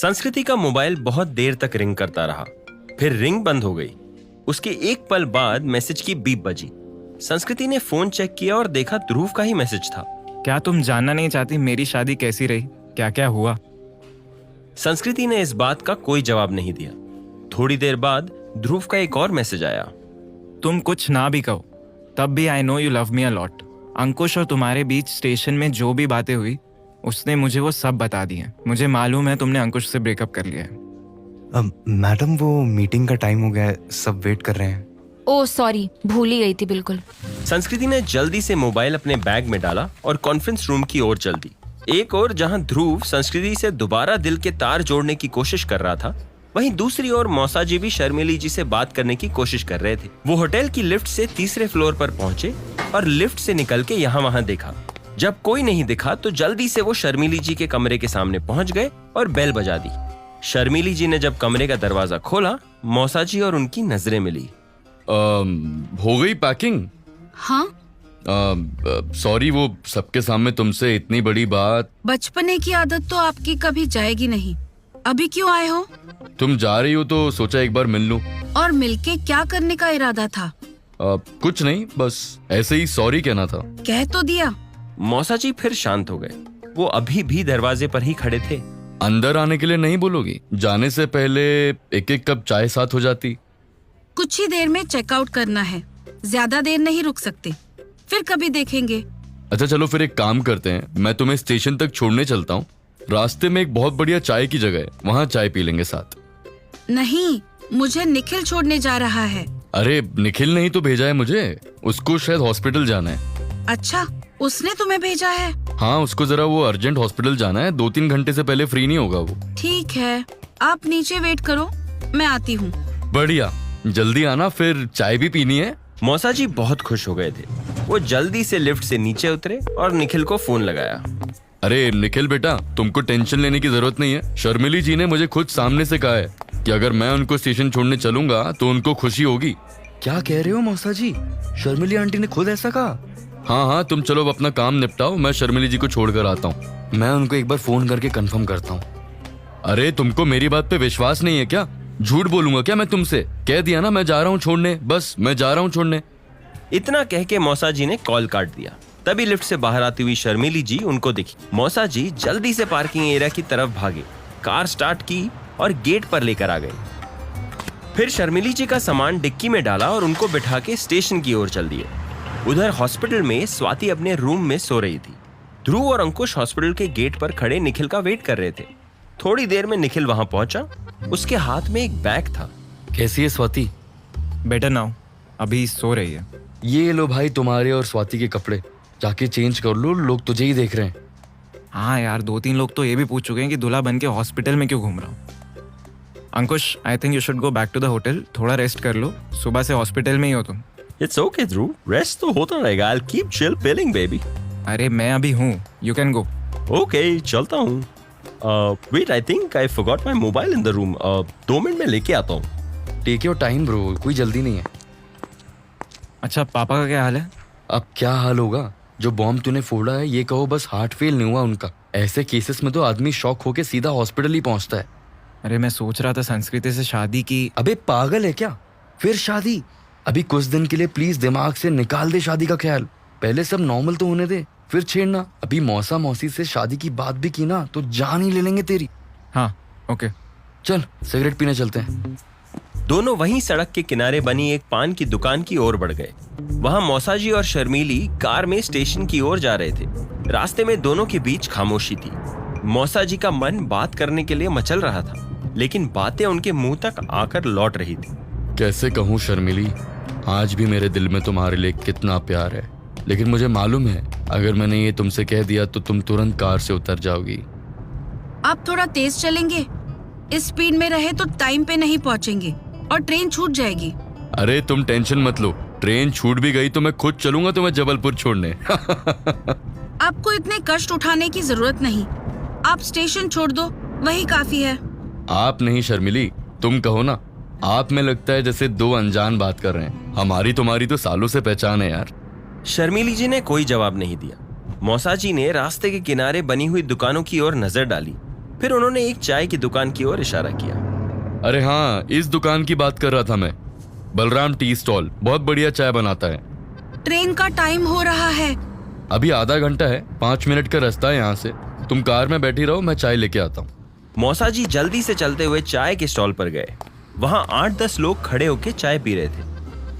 संस्कृति का मोबाइल बहुत देर तक रिंग करता रहा, फिर रिंग बंद हो गई। उसके एक पल बाद मैसेज की बीप बजी। संस्कृति ने फोन चेक किया और देखा ध्रुव का ही मैसेज था। क्या तुम जानना नहीं चाहती मेरी शादी कैसी रही, क्या क्या हुआ? संस्कृति ने इस बात का कोई जवाब नहीं दिया। थोड़ी देर बाद ध्रुव का एक और मैसेज आया। तुम कुछ ना भी कहो, तब भी I know you love me a lot. Ankush और तुम्हारे बीच स्टेशन में जो भी बातें हुई उसने मुझे वो सब बता दी है। मुझे मालूम है तुमने अंकुश से ब्रेकअप कर लिया है। मैडम वो मीटिंग का टाइम हो गया है, सब वेट कर रहे हैं। ओह सॉरी, भूल ही गई थी बिल्कुल। संस्कृति ने जल्दी से मोबाइल अपने बैग में डाला और कॉन्फ्रेंस रूम की ओर चल दी। एक ओर जहां ध्रुव संस्कृति से दोबारा दिल के तार जोड़ने की कोशिश कर रहा था, वहीं दूसरी ओर मौसा जी भी शर्मिली जी से बात करने की कोशिश कर रहे थे। वो होटल की लिफ्ट से तीसरे फ्लोर पर पहुंचे और लिफ्ट से निकल के यहाँ वहाँ देखा। जब कोई नहीं दिखा तो जल्दी से वो शर्मिली जी के कमरे के सामने पहुंच गए और बेल बजा दी। शर्मिली जी ने जब कमरे का दरवाजा खोला, मौसा जी और उनकी नजरें मिली। हो गई पैकिंग? हाँ, सॉरी, वो सबके सामने तुमसे इतनी बड़ी बात। बचपने की आदत तो आपकी कभी जाएगी नहीं। अभी क्यों आए हो? तुम जा रही हो तो सोचा एक बार मिल लूं। और मिलके क्या करने का इरादा था? कुछ नहीं, बस ऐसे ही सॉरी कहना था। कह तो दिया। मौसा जी फिर शांत हो गए। वो अभी भी दरवाजे पर ही खड़े थे। अंदर आने के लिए नहीं बोलोगी? जाने से पहले एक एक कप चाय साथ हो जाती। कुछ ही देर में चेकआउट करना है, ज्यादा देर नहीं रुक सकते, फिर कभी देखेंगे। अच्छा चलो फिर एक काम करते हैं, मैं तुम्हें स्टेशन तक छोड़ने चलता हूँ। रास्ते में एक बहुत बढ़िया चाय की जगह है, वहाँ चाय पी लेंगे साथ। नहीं, मुझे निखिल छोड़ने जा रहा है। अरे निखिल नहीं तो भेजा है मुझे, उसको शायद हॉस्पिटल जाना है। अच्छा, उसने तुम्हें भेजा है? हाँ, उसको जरा वो अर्जेंट हॉस्पिटल जाना है, 2-3 घंटे से पहले फ्री नहीं होगा वो। ठीक है, आप नीचे वेट करो, मैं आती हूँ। बढ़िया, जल्दी आना, फिर चाय भी पीनी है। मौसा जी बहुत खुश हो गए थे। वो जल्दी से लिफ्ट से नीचे उतरे और निखिल को फोन लगाया। अरे निखिल बेटा, तुमको टेंशन लेने की जरूरत नहीं है। शर्मिली जी ने मुझे खुद सामने से कहा है कि अगर मैं उनको स्टेशन छोड़ने चलूंगा तो उनको खुशी होगी। क्या कह रहे हो मौसा जी? शर्मिली आंटी ने खुद ऐसा कहा? हाँ हाँ, तुम चलो अपना काम निपटाओ, मैं शर्मिली जी को छोड़कर आता हूँ। मैं उनको एक बार फोन करके कंफर्म करता हूँ। अरे तुमको मेरी बात पे विश्वास नहीं है क्या? झूठ बोलूंगा क्या मैं तुमसे? कह दिया ना मैं जा रहा हूँ छोड़ने, बस मैं जा रहा हूँ छोड़ने। इतना कह के मौसा जी ने कॉल काट दिया। तभी लिफ्ट से बाहर आती हुई शर्मिली जी उनको दिखी। मौसा जी जल्दी से पार्किंग एरिया की तरफ भागे, कार स्टार्ट की और गेट पर लेकर आ गए। फिर शर्मिली जी का सामान डिक्की में डाला और उनको बिठा के स्टेशन की ओर चल दिए। उधर हॉस्पिटल में स्वाति अपने रूम में सो रही थी। ध्रुव और अंकुश हॉस्पिटल के गेट पर खड़े निखिल का वेट कर रहे थे। थोड़ी देर में निखिल वहां पहुंचा। उसके हाथ में एक बैग था। कैसी है स्वाति? बेटर नाउ, अभी सो रही है। ये लो भाई तुम्हारे और स्वाति के कपड़े, जाके चेंज कर लो, लोग तुझे ही देख रहे हैं। हाँ यार, 2-3 लोग तो ये भी पूछ चुके हैं कि दूल्हा बन के हॉस्पिटल में क्यों घूम रहा हूँ। Ankush, I think you should go back to the hotel. थोड़ा रेस्ट कर लो, सुबह से हॉस्पिटल में ही हो तुम। It's okay, Drew. Rest तो होता रहेगा. I'll keep chill pilling, baby. अरे मैं अभी हूँ, यू कैन गो। Okay, चलता हूँ। Wait, I think I forgot my mobile in the room. 2 minute में लेके आता हूँ। टेक योर टाइम ब्रो, कोई जल्दी नहीं है। अच्छा, पापा का क्या हाल है? अब क्या हाल होगा? जो बॉम्ब तूने फोड़ा है, ये कहो बस हार्ट फेल नहीं हुआ उनका। ऐसे केसेस में तो आदमी शॉक होके सीधा हॉस्पिटल ही पहुंचता है। अरे मैं सोच रहा था संस्कृति से शादी की। अबे पागल है क्या? फिर शादी? अभी कुछ दिन के लिए प्लीज दिमाग से निकाल दे शादी का ख्याल। पहले सब नॉर्मल तो होने दे, फिर छेड़ना। अभी मौसा मौसी से शादी की बात भी की ना तो जान ही ले लेंगे तेरी। हाँ ओके, चल सिगरेट पीने चलते हैं। दोनों वहीं सड़क के किनारे बनी एक पान की दुकान की ओर बढ़ गए। वहां मौसा जी और शर्मिली कार में स्टेशन की ओर जा रहे थे। रास्ते में दोनों के बीच खामोशी थी। मौसा जी का मन बात करने के लिए मचल रहा था, लेकिन बातें उनके मुंह तक आकर लौट रही थी। कैसे कहूँ शर्मिली, आज भी मेरे दिल में तुम्हारे लिए कितना प्यार है, लेकिन मुझे मालूम है अगर मैंने ये तुमसे कह दिया तो तुम तुरंत कार से उतर जाओगी। आप थोड़ा तेज चलेंगे? इस स्पीड में रहे तो टाइम पे नहीं पहुंचेंगे और ट्रेन छूट जाएगी। अरे तुम टेंशन मत लो, ट्रेन छूट भी गई तो मैं खुद चलूंगा तुम्हें जबलपुर छोड़ने। आपको इतने कष्ट उठाने की जरूरत नहीं, आप स्टेशन छोड़ दो, वही काफी है। आप नहीं शर्मिली, तुम कहो ना। आप में लगता है जैसे दो अनजान बात कर रहे हैं। हमारी तुम्हारी तो सालों से पहचान है यार। शर्मिली जी ने कोई जवाब नहीं दिया। मौसा जी ने रास्ते के किनारे बनी हुई दुकानों की ओर नजर डाली। फिर उन्होंने एक चाय की दुकान की ओर इशारा किया। अरे हाँ, इस दुकान की बात कर रहा था मैं। बलराम टी स्टॉल बहुत बढ़िया चाय बनाता है। ट्रेन का टाइम हो रहा है। अभी आधा घंटा है, 5 मिनट का रास्ता है यहाँ से। तुम कार में बैठी रहो, मैं चाय लेके आता हूँ। मौसा जी जल्दी से चलते हुए चाय के स्टॉल पर गए। वहां 8-10 लोग खड़े होकर चाय पी रहे थे।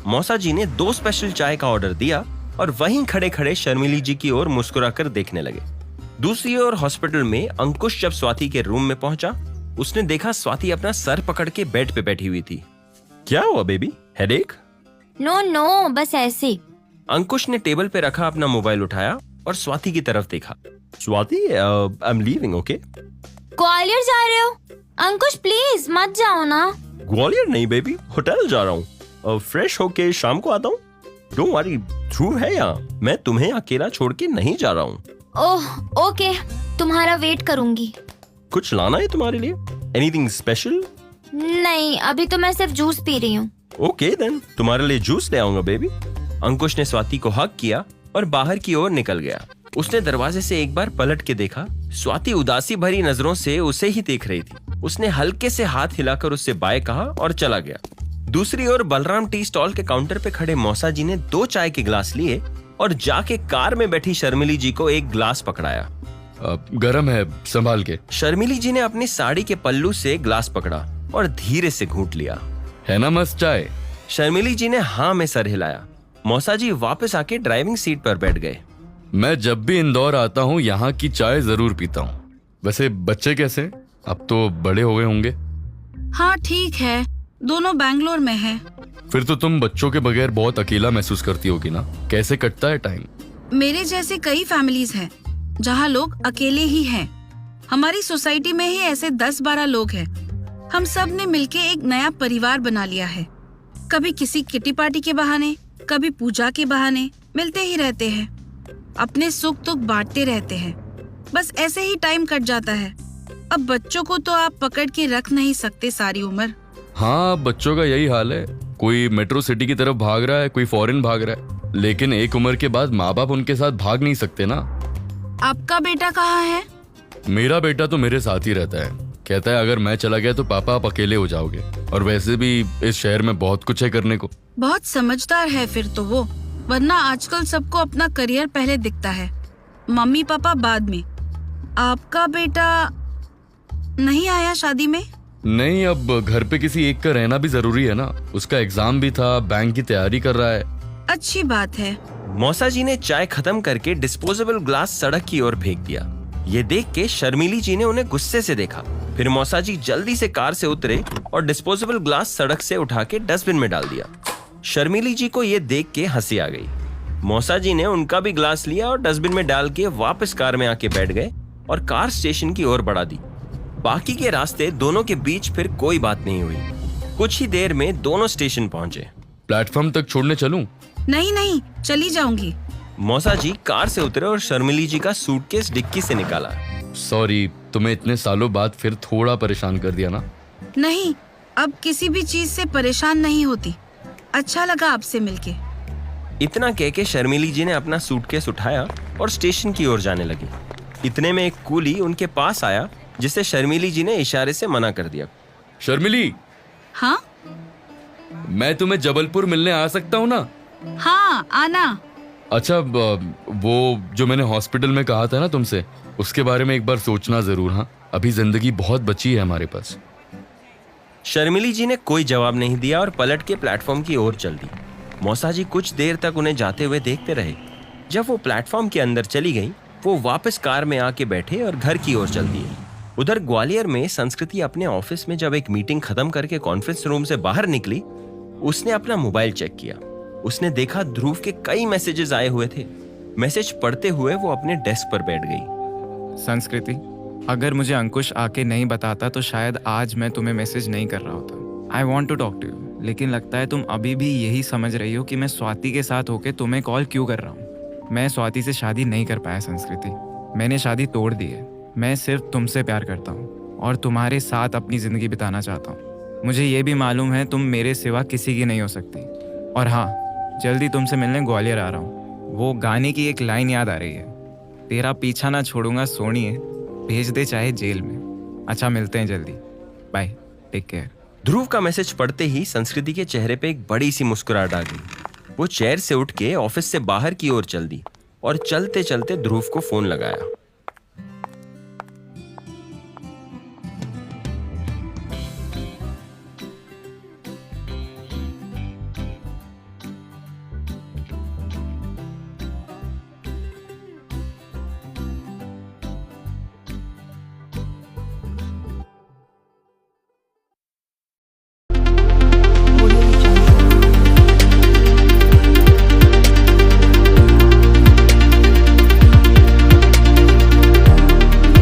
मौसा जी ने 2 स्पेशल चाय का ऑर्डर दिया और वहीं खड़े खड़े शर्मिली जी की ओर मुस्कुराकर देखने लगे। दूसरी ओर हॉस्पिटल में अंकुश जब स्वाति के रूम में पहुंचा, उसने देखा स्वाति अपना सर पकड़ के बेड पे बैठी हुई थी। क्या हुआ बेबी, हेडेक? नो नो, बस ऐसे। अंकुश ने टेबल पे रखा अपना मोबाइल उठाया और स्वाति की तरफ देखा। Swati, I am leaving, okay? Gwalior जा रहे हो? अंकुश प्लीज मत जाओ ना। ग्वालियर नहीं बेबी, होटल जा रहा हूँ। फ्रेश होके शाम को आता हूँ। डोंट वरी, ध्रुव है यहाँ। मैं तुम्हें अकेला छोड़ के नहीं जा रहा हूँ। ओह ओके, तुम्हारा वेट करूंगी। कुछ लाना है तुम्हारे लिए? Anything special? नहीं, अभी तो मैं सिर्फ जूस पी रही हूँ। ओके देन, तुम्हारे लिए जूस ले आऊंगा बेबी। अंकुश ने स्वाति को हग किया और बाहर की ओर निकल गया। उसने दरवाजे से एक बार पलट के देखा। स्वाति उदासी भरी नजरों से उसे ही देख रही थी। उसने हल्के से हाथ हिलाकर उससे बाय कहा और चला गया। दूसरी ओर बलराम टी स्टॉल के काउंटर पे खड़े मौसा जी ने 2 चाय के गिलास लिए और जाके कार में बैठी शर्मिली जी को एक ग्लास पकड़ाया। गरम है, संभाल के। शर्मिली जी ने अपनी साड़ी के पल्लू से ग्लास पकड़ा और धीरे से घूंट लिया। है ना मस्त चाय? शर्मिली जी ने हाँ में सर हिलाया। मौसा जी वापस आके ड्राइविंग सीट पर बैठ गए। मैं जब भी इंदौर आता हूँ यहाँ की चाय जरूर पीता हूँ। वैसे बच्चे कैसे? अब तो बड़े हो गए होंगे। हाँ ठीक है, दोनों बैंगलोर में हैं। फिर तो तुम बच्चों के बगैर बहुत अकेला महसूस करती होगी ना? कैसे कटता है टाइम? मेरे जैसे कई फैमिलीज हैं जहाँ लोग अकेले ही हैं। हमारी सोसाइटी में ही ऐसे 10-12 लोग हैं। हम सब ने मिलके एक नया परिवार बना लिया है। कभी किसी किटी पार्टी के बहाने, कभी पूजा के बहाने मिलते ही रहते हैं। अपने सुख दुख बांटते रहते हैं। बस ऐसे ही टाइम कट जाता है। अब बच्चों को तो आप पकड़ के रख नहीं सकते सारी उम्र। हाँ, बच्चों का यही हाल है। कोई मेट्रो सिटी की तरफ भाग रहा है, कोई फॉरेन भाग रहा है। लेकिन एक उम्र के बाद माँ बाप उनके साथ भाग नहीं सकते ना। आपका बेटा कहाँ है? मेरा बेटा तो मेरे साथ ही रहता है। कहता है अगर मैं चला गया तो पापा आप अकेले हो जाओगे। और वैसे भी इस शहर में बहुत कुछ है करने को। बहुत समझदार है फिर तो वो, वरना आजकल सबको अपना करियर पहले दिखता है, मम्मी पापा बाद में। आपका बेटा नहीं आया शादी में? नहीं, अब घर पे किसी एक का रहना भी जरूरी है ना। उसका एग्जाम भी था, बैंक की तैयारी कर रहा है। अच्छी बात है। मौसा जी ने चाय खत्म करके डिस्पोजेबल ग्लास सड़क की ओर फेंक दिया। ये देख के शर्मिली जी ने उन्हें गुस्से से देखा। फिर मौसा जी जल्दी से कार से उतरे और डिस्पोजेबल ग्लास सड़क से उठा के डस्टबिन में डाल दिया। शर्मिली जी को ये देख के हंसी आ गई। मौसा जी ने उनका भी ग्लास लिया और डस्टबिन में डाल के वापस कार में आके बैठ गए और कार स्टेशन की ओर बढ़ा दी। बाकी के रास्ते दोनों के बीच फिर कोई बात नहीं हुई। कुछ ही देर में दोनों स्टेशन पहुंचे। प्लेटफॉर्म तक छोड़ने चलूं? नहीं, चली जाऊंगी। मौसा जी कार से उतरे और शर्मिली जी का सूटकेस डिक्की से निकाला। सॉरी, तुम्हें इतने सालों बाद फिर थोड़ा परेशान कर दिया ना? नहीं, अब किसी भी चीज से परेशान नहीं होती। अच्छा लगा आपसे मिलके। इतना कह के शर्मिली जी ने अपना सूटकेस उठाया और स्टेशन की ओर जाने लगी। इतने में एक कूली उनके पास आया, जिसे शर्मिली जी ने इशारे से मना कर दिया। शर्मिली, हाँ मैं तुम्हें जबलपुर मिलने आ सकता हूँ ना? हाँ, आना। अच्छा, वो जो मैंने हॉस्पिटल में कहा था ना तुमसे, उसके बारे में एक बार सोचना जरूर। हाँ, अभी जिंदगी बहुत बची है हमारे पास। शर्मिली जी ने कोई जवाब नहीं दिया और पलट के प्लेटफॉर्म की ओर चल दी। मौसा जी कुछ देर तक उन्हें जाते हुए देखते रहे। जब वो प्लेटफॉर्म के अंदर चली गई, वो वापस कार में आके बैठे और घर की ओर चल दिए। उधर ग्वालियर में संस्कृति अपने ऑफिस में जब एक मीटिंग खत्म करके कॉन्फ्रेंस रूम से बाहर निकली, उसने अपना मोबाइल चेक किया। उसने देखा ध्रुव के कई मैसेजेस आए हुए थे। मैसेज पढ़ते हुए वो अपने डेस्क पर बैठ गई। संस्कृति, अगर मुझे अंकुश आके नहीं बताता तो शायद आज मैं तुम्हें मैसेज नहीं कर रहा होता। I want to talk to you, लेकिन लगता है तुम अभी भी यही समझ रही हो कि मैं स्वाति के साथ होके तुम्हें कॉल क्यों कर रहा हूँ। मैं स्वाति से शादी नहीं कर पाया संस्कृति। मैंने शादी तोड़ दी है। मैं सिर्फ तुमसे प्यार करता हूँ और तुम्हारे साथ अपनी जिंदगी बिताना चाहता हूँ। मुझे ये भी मालूम है तुम मेरे सिवा किसी की नहीं हो सकती। और हाँ, जल्दी तुमसे मिलने ग्वालियर आ रहा हूँ। वो गाने की एक लाइन याद आ रही है, तेरा पीछा ना छोड़ूंगा सोनिए, भेज दे चाहे जेल में। अच्छा मिलते हैं जल्दी, बाय, टेक केयर। ध्रुव का मैसेज पढ़ते ही संस्कृति के चेहरे पे एक बड़ी सी मुस्कुराहट आ गई। वो चेयर से उठ के ऑफिस से बाहर की ओर चल दी और चलते चलते ध्रुव को फोन लगाया।